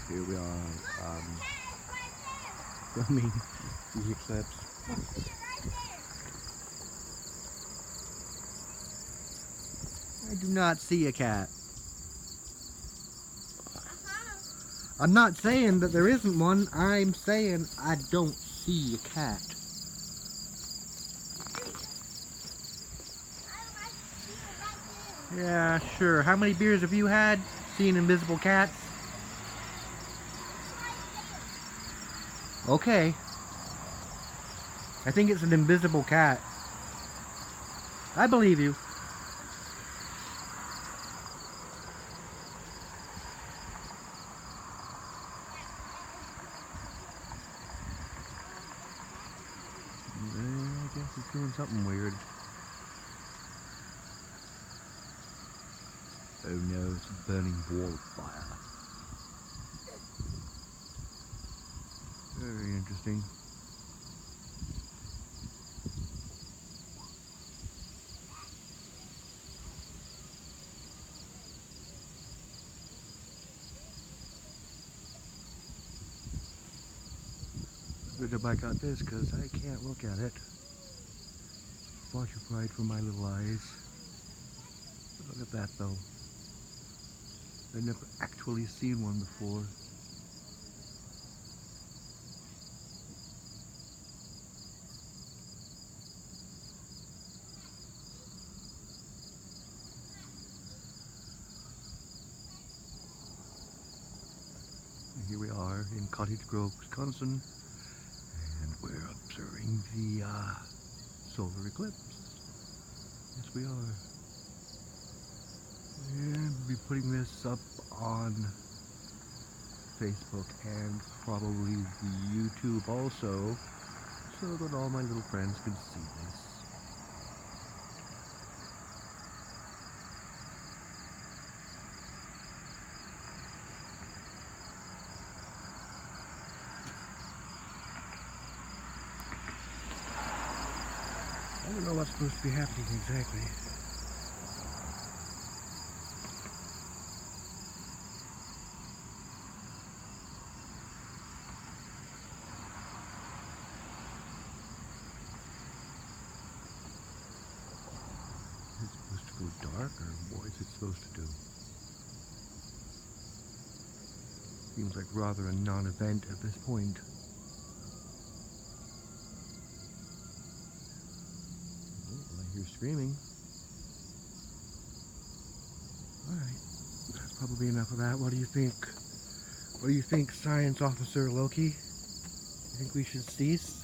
Here we are, filming the eclipse. I do not see a cat. I'm not saying that there isn't one. I'm saying I don't see a cat. Yeah, sure. How many beers have you had? Seen invisible cats? Okay. I think it's an invisible cat. I believe you. I guess it's doing something weird. Oh no, it's a burning wall fire. Very interesting. Good to back out this because I can't look at it. Watch it right for my little eyes. Look at that though. I've never actually seen one before. And here we are in Cottage Grove, Wisconsin, and we're observing the solar eclipse. Yes, we are. And we'll be putting this up on Facebook and probably the YouTube also, so that all my little friends can see this. I don't know what's supposed to be happening exactly. Is it supposed to go dark, or what is it supposed to do? Seems like rather a non-event at this point. Oh, I hear screaming. Alright, that's probably enough of that. What do you think? What do you think, Science Officer Loki? You think we should cease?